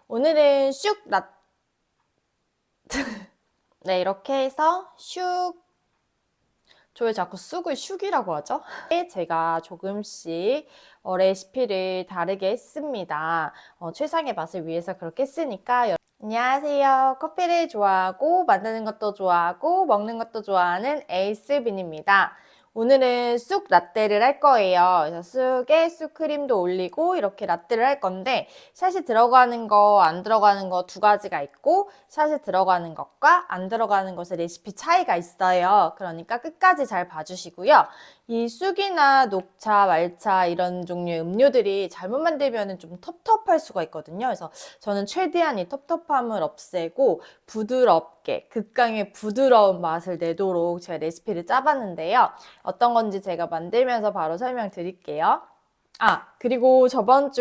오늘은 쑥 라... 네, 이렇게 해서 저 왜 자꾸 쑥을 쑥이라고 하죠? 제가 조금씩 레시피를 다르게 했습니다. 최상의 맛을 위해서 그렇게 했으니까 안녕하세요. 커피를 좋아하고 만드는 것도 좋아하고 먹는 것도 좋아하는 에이스빈입니다. 오늘은 쑥 라떼를 할 거예요. 그래서 쑥에 쑥크림도 올리고 이렇게 라떼를 할 건데 샷이 들어가는 거, 안 들어가는 거 두 가지가 있고 샷이 들어가는 것과 안 들어가는 것의 레시피 차이가 있어요. 그러니까 끝까지 잘 봐주시고요. 이 쑥이나 녹차, 말차 이런 종류의 음료들이 잘못 만들면 좀 텁텁할 수가 있거든요. 그래서 저는 최대한 이 텁텁함을 없애고 부드럽게 극강의 부드러운 맛을 내도록 제가 레시피를 짜봤는데요. 어떤 건지 제가 만들면서 바로 설명드릴게요. 그리고 이번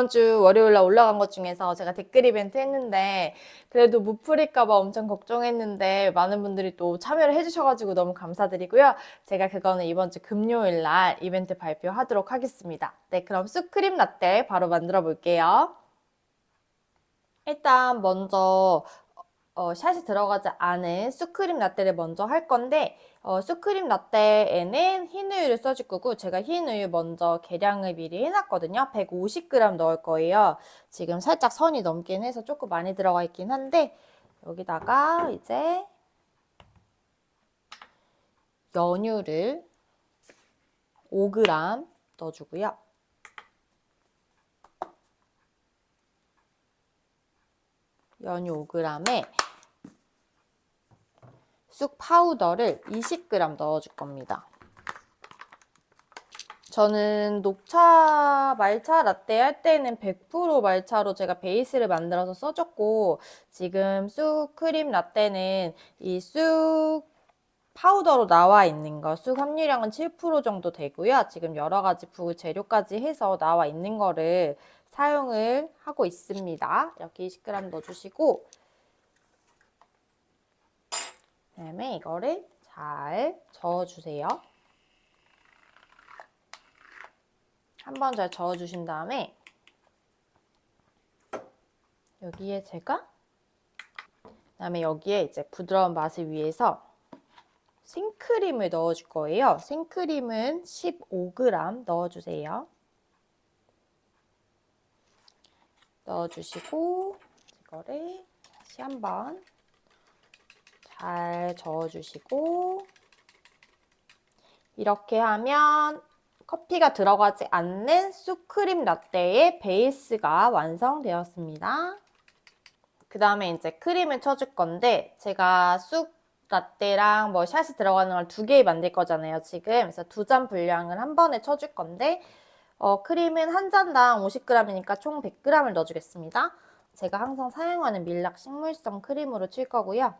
주 월요일날 올라간 것 중에서 제가 댓글 이벤트 했는데 그래도 못 풀릴까봐 엄청 걱정했는데 많은 분들이 또 참여를 해주셔가지고 너무 감사드리고요. 제가 그거는 이번 주 금요일날 이벤트 발표하도록 하겠습니다. 네, 그럼 쑥크림 라떼 바로 만들어 볼게요. 일단 먼저 샷이 들어가지 않은 쑥크림 라떼를 먼저 할 건데 쑥크림 라떼에는 흰 우유를 써줄 거고 제가 흰 우유 먼저 계량을 미리 해놨거든요. 150g 넣을 거예요. 지금 살짝 선이 넘긴 해서 조금 많이 들어가 있긴 한데 여기다가 이제 연유를 5g 넣어주고요. 연유 5g에 쑥 파우더를 20g 넣어줄 겁니다. 저는 녹차, 말차 라떼 할 때는 100% 말차로 제가 베이스를 만들어서 써줬고 지금 쑥 크림 라떼는 이 쑥 파우더로 나와 있는 거, 쑥 함유량은 7% 정도 되고요. 지금 여러 가지 부재료까지 해서 나와 있는 거를 사용을 하고 있습니다. 이렇게 20g 넣어주시고 그다음에 이거를 잘 저어주세요. 한번 잘 저어주신 다음에 여기에 그다음에 여기에 이제 부드러운 맛을 위해서 생크림을 넣어줄 거예요. 생크림은 15g 넣어주세요. 넣어주시고 이거를 다시 한번 잘 저어주시고 이렇게 하면 커피가 들어가지 않는 쑥크림 라떼의 베이스가 완성되었습니다. 그 다음에 이제 크림을 쳐줄 건데 제가 쑥 라떼랑 뭐 샷이 들어가는 걸 2개 만들 거잖아요, 지금. 그래서 2잔 분량을 한 번에 쳐줄 건데 크림은 한 잔당 50g이니까 총 100g을 넣어주겠습니다. 제가 항상 사용하는 밀락 식물성 크림으로 칠 거고요.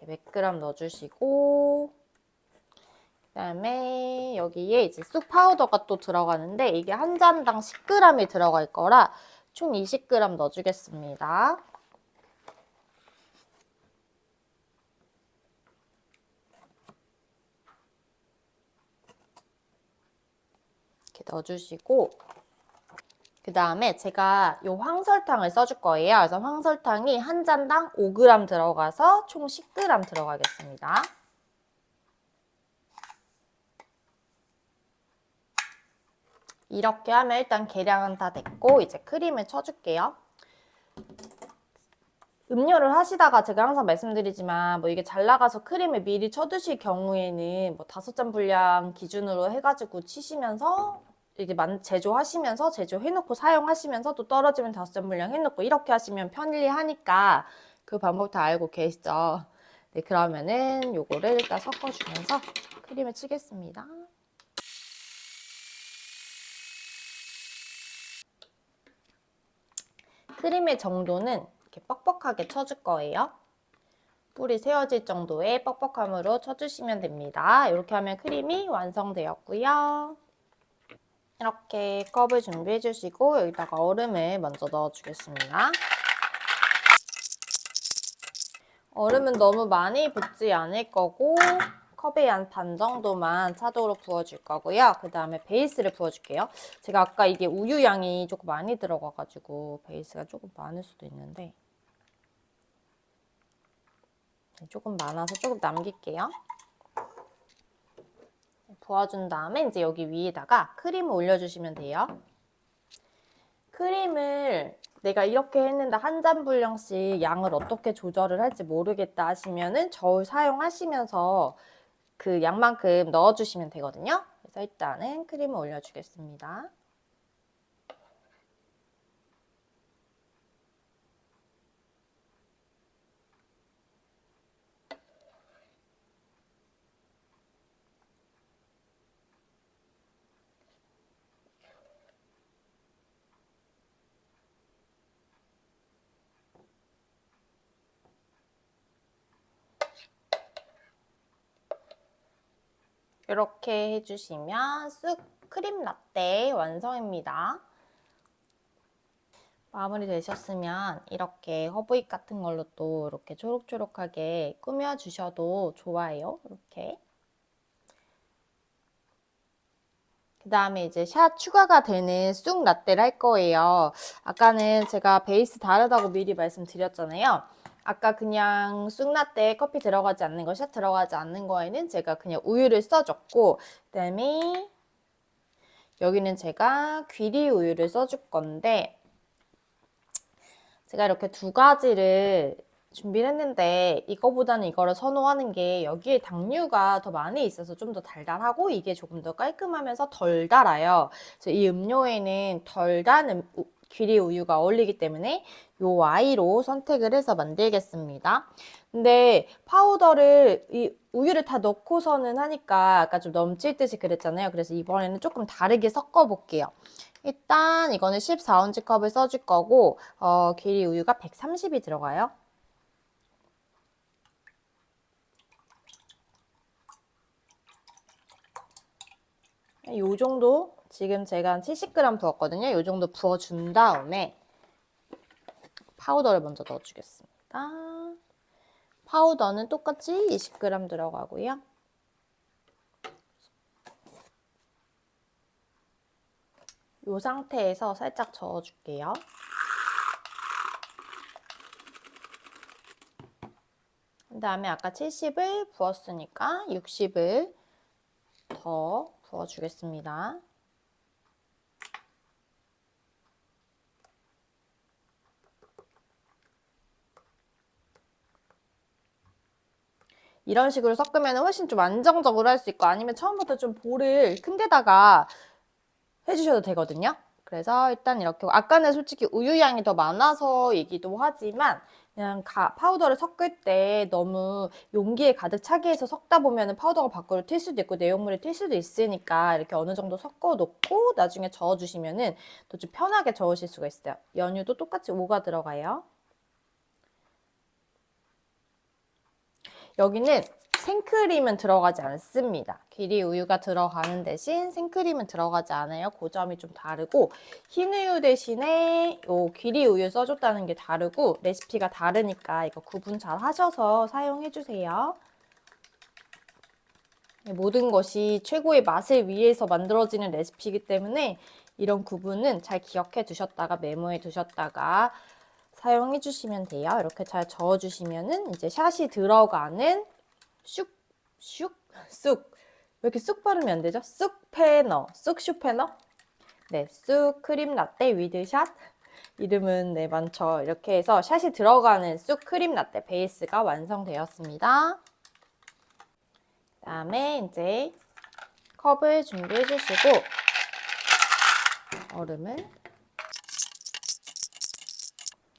이렇게 100g 넣어주시고 그 다음에 여기에 이제 쑥 파우더가 또 들어가는데 이게 한 잔당 10g이 들어갈 거라 총 20g 넣어주겠습니다. 이렇게 넣어주시고 그 다음에 제가 이 황설탕을 써줄 거예요. 그래서 황설탕이 한 잔당 5g 들어가서 총 10g 들어가겠습니다. 이렇게 하면 일단 계량은 다 됐고 이제 크림을 쳐줄게요. 음료를 하시다가 제가 항상 말씀드리지만 뭐 이게 잘 나가서 크림을 미리 쳐두실 경우에는 뭐 5잔 분량 기준으로 해가지고 치시면서 이게 제조하시면서 제조해놓고 사용하시면서 또 떨어지면 5잔 분량 해놓고 이렇게 하시면 편리하니까 그 방법 다 알고 계시죠? 네, 그러면은 요거를 일단 섞어주면서 크림을 치겠습니다. 크림의 정도는 이렇게 뻑뻑하게 쳐줄 거예요. 뿔이 세워질 정도의 뻑뻑함으로 쳐주시면 됩니다. 이렇게 하면 크림이 완성되었고요. 이렇게 컵을 준비해 주시고 여기다가 얼음을 먼저 넣어주겠습니다. 얼음은 너무 많이 붓지 않을 거고 컵의 한 반 정도만 차도로 부어줄 거고요. 그 다음에 베이스를 부어줄게요. 제가 아까 이게 우유 양이 조금 많이 들어가가지고 베이스가 조금 많을 수도 있는데 조금 많아서 조금 남길게요. 부어준 다음에 이제 여기 위에다가 크림을 올려주시면 돼요. 크림을 내가 이렇게 했는데 한 잔 분량씩 양을 어떻게 조절을 할지 모르겠다 하시면은 저울 사용하시면서 그 양만큼 넣어주시면 되거든요. 그래서 일단은 크림을 올려주겠습니다. 이렇게 해주시면 쑥 크림 라떼 완성입니다. 마무리 되셨으면 이렇게 허브잎 같은 걸로 또 이렇게 초록초록하게 꾸며주셔도 좋아요. 이렇게. 그 다음에 이제 샷 추가가 되는 쑥 라떼를 할 거예요. 아까는 제가 베이스 다르다고 미리 말씀드렸잖아요. 아까 그냥 쑥 라떼 커피 들어가지 않는 거, 샷 들어가지 않는 거에는 제가 그냥 우유를 써줬고, 그 다음에 여기는 제가 귀리 우유를 써줄 건데, 제가 이렇게 두 가지를 준비를 했는데 이거보다는 이거를 선호하는 게 여기에 당류가 더 많이 있어서 좀 더 달달하고 이게 조금 더 깔끔하면서 덜 달아요. 그래서 이 음료에는 덜 단 귀리 우유가 어울리기 때문에 요 Y로 선택을 해서 만들겠습니다. 근데 파우더를 이 우유를 다 넣고서는 하니까 아까 좀 넘칠 듯이 그랬잖아요. 그래서 이번에는 조금 다르게 섞어 볼게요. 일단 이거는 14온즈 컵을 써줄 거고 길이 우유가 130이 들어가요. 요 정도 지금 제가 한 70g 부었거든요. 요 정도 부어준 다음에 파우더를 먼저 넣어주겠습니다. 파우더는 똑같이 20g 들어가고요. 이 상태에서 살짝 저어줄게요. 그 다음에 아까 70을 부었으니까 60을 더 부어주겠습니다. 이런 식으로 섞으면 훨씬 좀 안정적으로 할 수 있고 아니면 처음부터 좀 볼을 큰 데다가 해주셔도 되거든요. 그래서 일단 이렇게 아까는 솔직히 우유 양이 더 많아서이기도 하지만 그냥 파우더를 섞을 때 너무 용기에 가득 차게 해서 섞다 보면 파우더가 밖으로 튈 수도 있고 내용물이 튈 수도 있으니까 이렇게 어느 정도 섞어 놓고 나중에 저어주시면은 또 좀 편하게 저으실 수가 있어요. 연유도 똑같이 5가 들어가요. 여기는 생크림은 들어가지 않습니다. 귀리 우유가 들어가는 대신 생크림은 들어가지 않아요. 그 점이 좀 다르고 흰 우유 대신에 요 귀리 우유 써줬다는 게 다르고 레시피가 다르니까 이거 구분 잘 하셔서 사용해 주세요. 모든 것이 최고의 맛을 위해서 만들어지는 레시피이기 때문에 이런 구분은 잘 기억해 두셨다가 메모해 두셨다가 사용해 주시면 돼요. 이렇게 잘 저어 주시면은 이제 샷이 들어가는 쑥 왜 이렇게 쑥 발음이 안 되죠? 쑥패너, 쑥슈패너? 네, 쑥 크림 라떼 위드 샷. 이름은 네 많죠. 이렇게 해서 샷이 들어가는 쑥 크림 라떼 베이스가 완성되었습니다. 그다음에 이제 컵을 준비해 주시고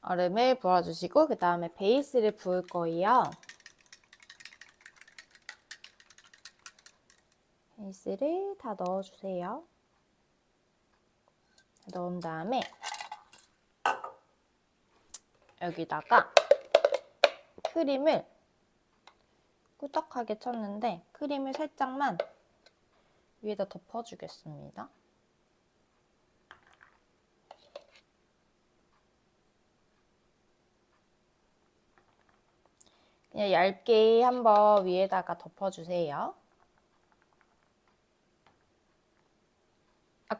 얼음을 부어주시고 그 다음에 베이스를 부을 거예요. 베이스를 다 넣어주세요. 넣은 다음에 여기다가 크림을 꾸덕하게 쳤는데 크림을 살짝만 위에다 덮어주겠습니다. 그냥 얇게 한번 위에다가 덮어주세요.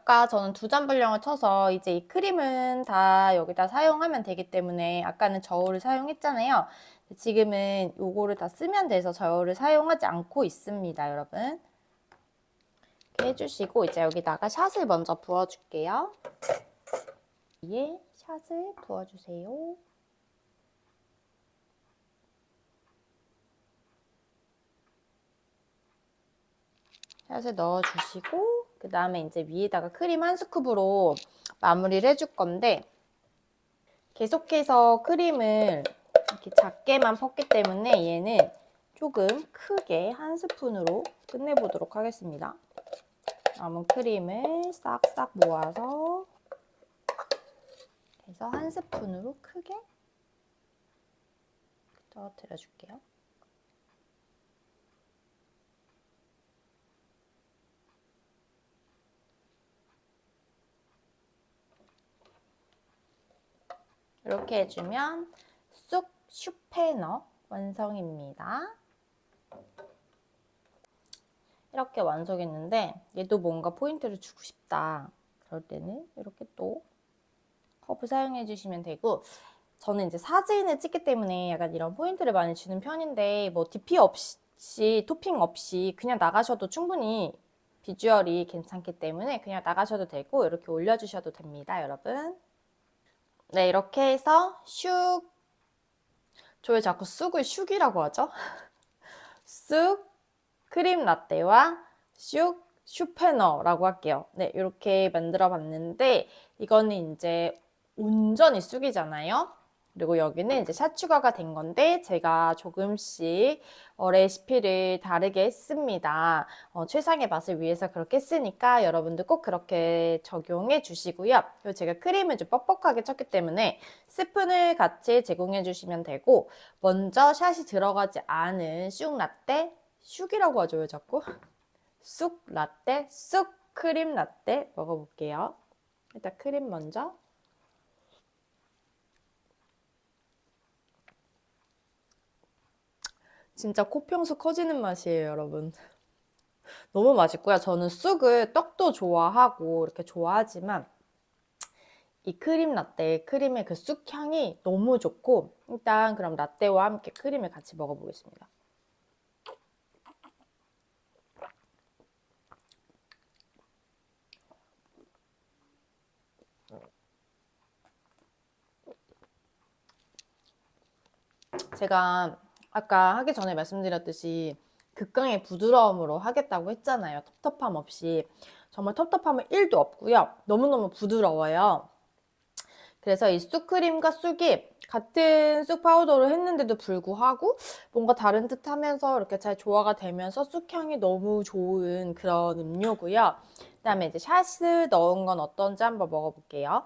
아까 저는 2잔 분량을 쳐서 이제 이 크림은 다 여기다 사용하면 되기 때문에 아까는 저울을 사용했잖아요. 지금은 요거를 다 쓰면 돼서 저울을 사용하지 않고 있습니다, 여러분. 이렇게 해주시고 이제 여기다가 샷을 먼저 부어줄게요. 위에 샷을 부어주세요. 샷을 넣어주시고 그 다음에 이제 위에다가 크림 1스쿱으로 마무리를 해줄 건데 계속해서 크림을 이렇게 작게만 폈기 때문에 얘는 조금 크게 1스푼으로 끝내보도록 하겠습니다. 남은 크림을 싹싹 모아서 그래서 1스푼으로 크게 떨어뜨려 줄게요. 이렇게 해주면 쑥 슈페너 완성입니다. 이렇게 완성했는데 얘도 뭔가 포인트를 주고 싶다. 그럴 때는 이렇게 또 컵을 사용해 주시면 되고 저는 이제 사진을 찍기 때문에 약간 이런 포인트를 많이 주는 편인데 뭐 DP 없이 토핑 없이 그냥 나가셔도 충분히 비주얼이 괜찮기 때문에 그냥 나가셔도 되고 이렇게 올려주셔도 됩니다, 여러분. 네, 이렇게 해서 슉 저 왜 자꾸 쑥을 슉이라고 하죠? 쑥 크림 라떼와 슉 슈페너라고 할게요. 네, 이렇게 만들어 봤는데 이거는 이제 온전히 쑥이잖아요. 그리고 여기는 이제 샷 추가가 된 건데 제가 조금씩 레시피를 다르게 했습니다. 최상의 맛을 위해서 그렇게 했으니까 여러분들 꼭 그렇게 적용해 주시고요. 그리고 제가 크림을 좀 뻑뻑하게 쳤기 때문에 스푼을 같이 제공해 주시면 되고 먼저 샷이 들어가지 않은 쑥 라떼 쑥이라고 하죠, 왜 자꾸? 쑥 라떼, 쑥 크림 라떼 먹어볼게요. 일단 크림 먼저. 진짜 코평수 커지는 맛이에요, 여러분. 너무 맛있고요. 저는 쑥을 떡도 좋아하고 이렇게 좋아하지만 이 크림 라떼, 크림의 그 쑥 향이 너무 좋고 일단 그럼 라떼와 함께 크림을 같이 먹어보겠습니다. 제가 아까 하기 전에 말씀드렸듯이 극강의 부드러움으로 하겠다고 했잖아요. 텁텁함 없이. 정말 텁텁함은 1도 없고요. 너무너무 부드러워요. 그래서 이 쑥크림과 쑥이 같은 쑥 파우더로 했는데도 불구하고 뭔가 다른 듯 하면서 이렇게 잘 조화가 되면서 쑥향이 너무 좋은 그런 음료고요. 그 다음에 이제 샷을 넣은 건 어떤지 한번 먹어볼게요.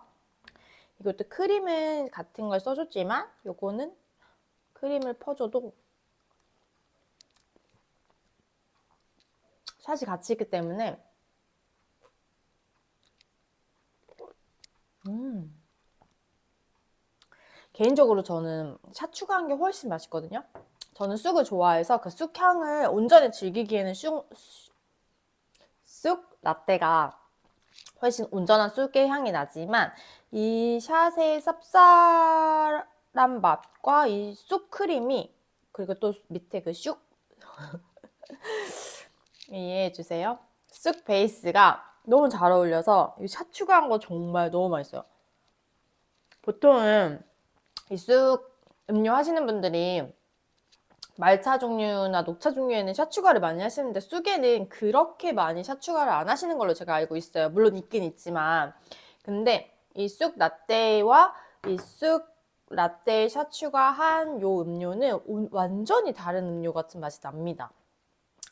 이것도 크림은 같은 걸 써줬지만 요거는 크림을 퍼줘도 샷이 같이 있기 때문에 개인적으로 저는 샷 추가한 게 훨씬 맛있거든요. 저는 쑥을 좋아해서 그 쑥향을 온전히 즐기기에는 쑥 라떼가 훨씬 온전한 쑥의 향이 나지만 이 샷의 쌉쌀한 맛과 이 쑥 크림이 그리고 또 밑에 그 쑥 이해해 주세요. 쑥 베이스가 너무 잘 어울려서 이 샷 추가한 거 정말 너무 맛있어요. 보통은 이 쑥 음료 하시는 분들이 말차 종류나 녹차 종류에는 샷 추가를 많이 하시는데 쑥에는 그렇게 많이 샷 추가를 안 하시는 걸로 제가 알고 있어요. 물론 있긴 있지만 근데 이 쑥 라떼와 이 쑥 라떼 샷 추가한 요 음료는 완전히 다른 음료 같은 맛이 납니다.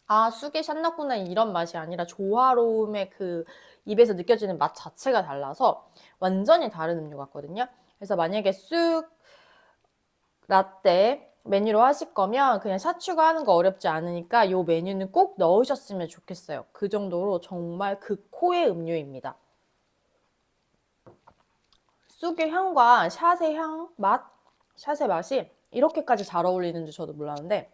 아, 쑥에 샷 넣구나 이런 맛이 아니라 조화로움의 그 입에서 느껴지는 맛 자체가 달라서 완전히 다른 음료 같거든요. 그래서 만약에 쑥 라떼 메뉴로 하실 거면 그냥 샷 추가하는 거 어렵지 않으니까 이 메뉴는 꼭 넣으셨으면 좋겠어요. 그 정도로 정말 극호의 음료입니다. 쑥의 향과 샷의 향, 샷의 맛이 이렇게까지 잘 어울리는 줄 저도 몰랐는데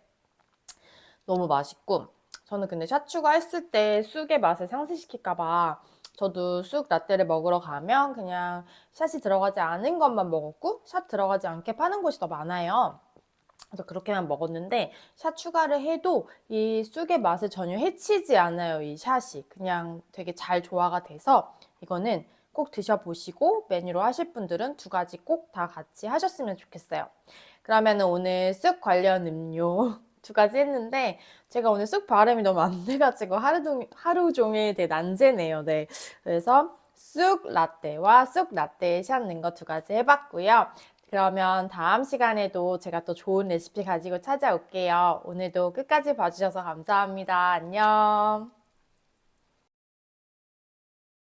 너무 맛있고 저는 근데 샷 추가했을 때 쑥의 맛을 상쇄시킬까봐 저도 쑥 라떼를 먹으러 가면 그냥 샷이 들어가지 않은 것만 먹었고 샷 들어가지 않게 파는 곳이 더 많아요. 그래서 그렇게만 먹었는데 샷 추가를 해도 이 쑥의 맛을 전혀 해치지 않아요. 이 샷이 그냥 되게 잘 조화가 돼서 이거는 꼭 드셔보시고 메뉴로 하실 분들은 두 가지 꼭 다 같이 하셨으면 좋겠어요. 그러면 오늘 쑥 관련 음료 두 가지 했는데 제가 오늘 쑥 발음이 너무 안 돼가지고 하루 종일 되게 난제네요. 네. 그래서 쑥 라떼와 쑥 라떼 샷 낸 거 두 가지 해봤고요. 그러면 다음 시간에도 제가 또 좋은 레시피 가지고 찾아올게요. 오늘도 끝까지 봐주셔서 감사합니다. 안녕.